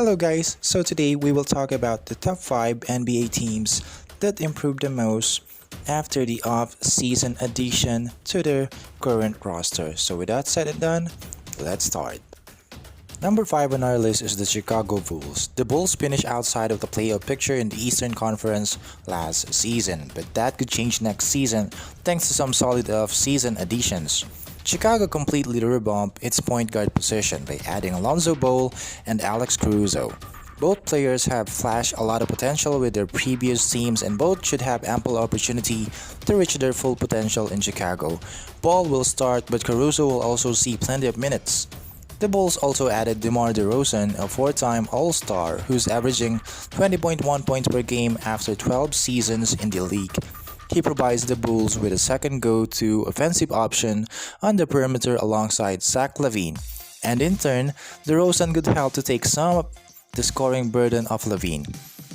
Hello guys, so today we will talk about the top 5 NBA teams that improved the most after the off-season addition to their current roster. So with that said and done, let's start. Number 5 on our list is the Chicago Bulls. The Bulls finished outside of the playoff picture in the Eastern Conference last season, but that could change next season thanks to some solid off-season additions. Chicago completely revamped its point guard position by adding Alonzo Ball and Alex Caruso. Both players have flashed a lot of potential with their previous teams and both should have ample opportunity to reach their full potential in Chicago. Ball will start, but Caruso will also see plenty of minutes. The Bulls also added DeMar DeRozan, a four-time All-Star who's averaging 20.1 points per game after 12 seasons in the league. He provides the Bulls with a second go-to offensive option on the perimeter alongside Zach LaVine, and in turn, DeRozan could help to take some of the scoring burden off LaVine.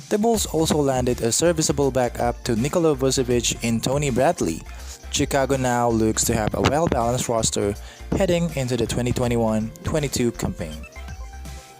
The Bulls also landed a serviceable backup to Nikola Vucevic in Tony Bradley. Chicago now looks to have a well-balanced roster heading into the 2021-22 campaign.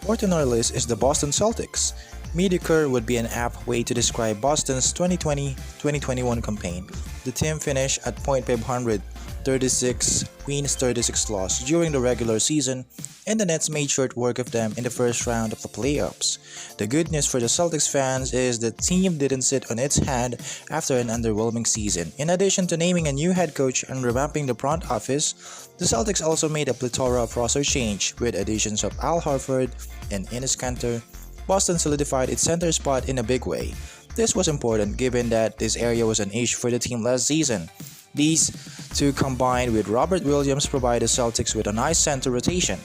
Fourth on our list is the Boston Celtics. Mediocre would be an apt way to describe Boston's 2020-2021 campaign. The team finished at .500, 36 wins, 36 losses during the regular season, and the Nets made short work of them in the first round of the playoffs. The good news for the Celtics fans is the team didn't sit on its hand after an underwhelming season. In addition to naming a new head coach and revamping the front office, the Celtics also made a plethora of roster change with additions of Al Horford and Enes Kanter. Boston solidified its center spot in a big way. This was important given that this area was an issue for the team last season. These two combined with Robert Williams provide the Celtics with a nice center rotation.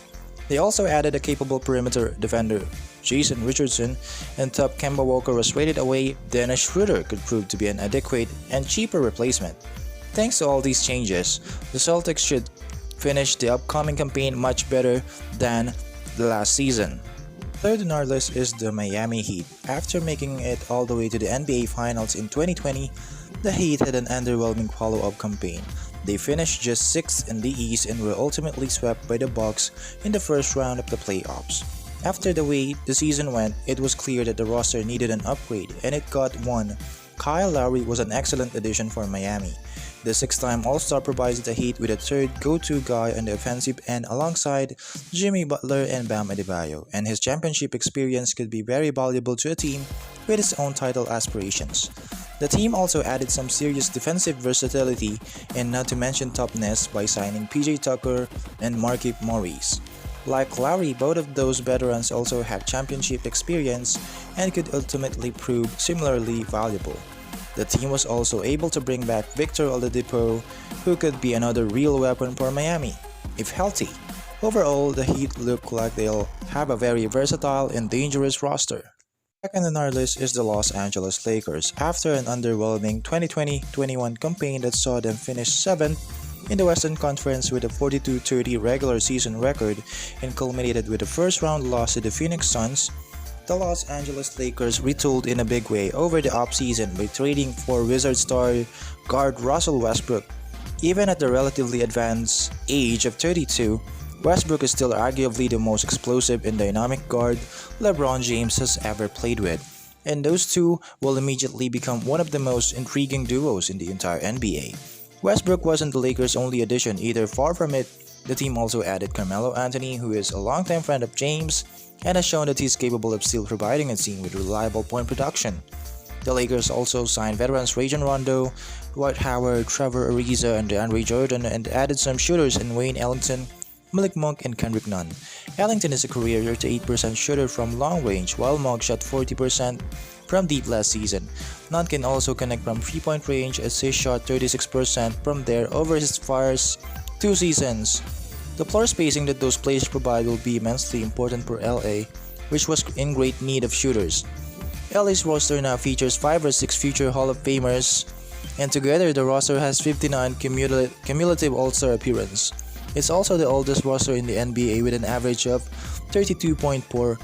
They also added a capable perimeter defender, Jason Richardson, and top Kemba Walker was traded away. Dennis Schroeder could prove to be an adequate and cheaper replacement. Thanks to all these changes, the Celtics should finish the upcoming campaign much better than the last season. Third on our list is the Miami Heat. After making it all the way to the NBA Finals in 2020, the Heat had an underwhelming follow-up campaign. They finished just 6th in the East and were ultimately swept by the Bucks in the first round of the playoffs. After the way the season went, it was clear that the roster needed an upgrade, and it got one. Kyle Lowry was an excellent addition for Miami. The six-time All-Star provides the Heat with a third go-to guy on the offensive end alongside Jimmy Butler and Bam Adebayo, and his championship experience could be very valuable to a team with its own title aspirations. The team also added some serious defensive versatility and not to mention toughness by signing PJ Tucker and Markieff Morris. Like Lowry, both of those veterans also have championship experience and could ultimately prove similarly valuable. The team was also able to bring back Victor Oladipo, who could be another real weapon for Miami, if healthy. Overall, the Heat look like they'll have a very versatile and dangerous roster. Second on our list is the Los Angeles Lakers. After an underwhelming 2020-21 campaign that saw them finish 7th in the Western Conference with a 42-30 regular season record and culminated with a first-round loss to the Phoenix Suns, the Los Angeles Lakers retooled in a big way over the offseason by trading for Wizards star guard Russell Westbrook. Even at the relatively advanced age of 32, Westbrook is still arguably the most explosive and dynamic guard LeBron James has ever played with, and those two will immediately become one of the most intriguing duos in the entire NBA. Westbrook wasn't the Lakers' only addition either, far from it. The team also added Carmelo Anthony, who is a longtime friend of James and has shown that he's capable of still providing a team with reliable point production. The Lakers also signed veterans Rajon Rondo, Dwight Howard, Trevor Ariza, and DeAndre Jordan, and added some shooters in Wayne Ellington, Malik Monk, and Kendrick Nunn. Ellington is a career 38% shooter from long range, while Monk shot 40% from deep last season. Nunn can also connect from 3-point range as he shot 36% from there over his first 2 seasons. The floor spacing that those players provide will be immensely important for LA, which was in great need of shooters. LA's roster now features 5 or 6 future Hall of Famers, and together the roster has 59 cumulative All-Star appearances. It's also the oldest roster in the NBA with an average of 32.4.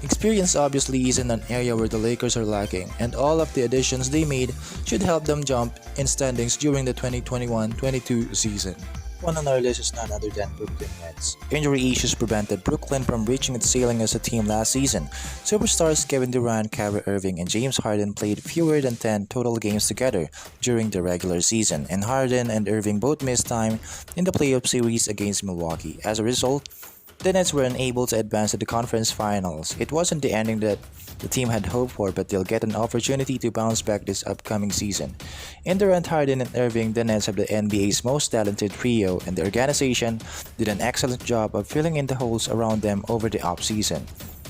Experience obviously isn't an area where the Lakers are lacking, and all of the additions they made should help them jump in standings during the 2021-22 season. One on our list is none other than Brooklyn Nets. Injury issues prevented Brooklyn from reaching its ceiling as a team last season. Superstars Kevin Durant, Kyrie Irving, and James Harden played fewer than 10 total games together during the regular season, and Harden and Irving both missed time in the playoff series against Milwaukee. As a result, the Nets were unable to advance to the conference finals. It wasn't the ending that the team had hoped for, but they'll get an opportunity to bounce back this upcoming season. In Durant, Harden, and Irving, the Nets have the NBA's most talented trio, and the organization did an excellent job of filling in the holes around them over the offseason.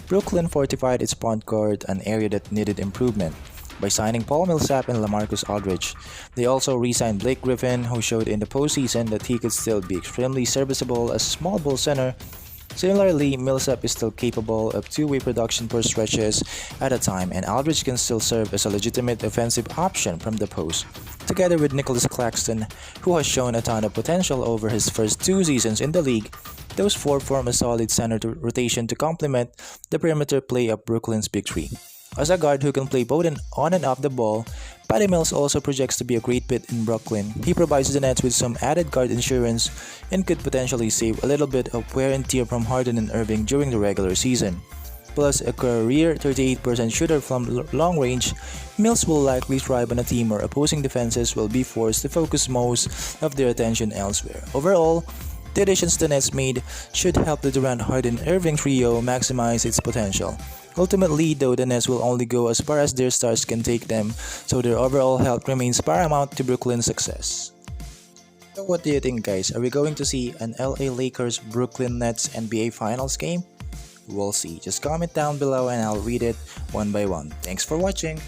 Brooklyn fortified its front court, an area that needed improvement, by signing Paul Millsap and LaMarcus Aldridge. They also re-signed Blake Griffin, who showed in the postseason that he could still be extremely serviceable as a small ball center. Similarly, Millsap is still capable of two-way production for stretches at a time, and Aldridge can still serve as a legitimate offensive option from the post. Together with Nicholas Claxton, who has shown a ton of potential over his first 2 seasons in the league, those four form a solid center rotation to complement the perimeter play of Brooklyn's Big Three. As a guard who can play both on and off the ball, Patty Mills also projects to be a great fit in Brooklyn. He provides the Nets with some added guard insurance and could potentially save a little bit of wear and tear from Harden and Irving during the regular season. Plus a career 38% shooter from long range, Mills will likely thrive on a team where opposing defenses will be forced to focus most of their attention elsewhere. Overall, the additions the Nets made should help the Durant, Harden, Irving trio maximize its potential. Ultimately, though, the Nets will only go as far as their stars can take them, so their overall health remains paramount to Brooklyn's success. So what do you think, guys? Are we going to see an LA Lakers Brooklyn Nets NBA Finals game? We'll see. Just comment down below and I'll read it one by one. Thanks for watching.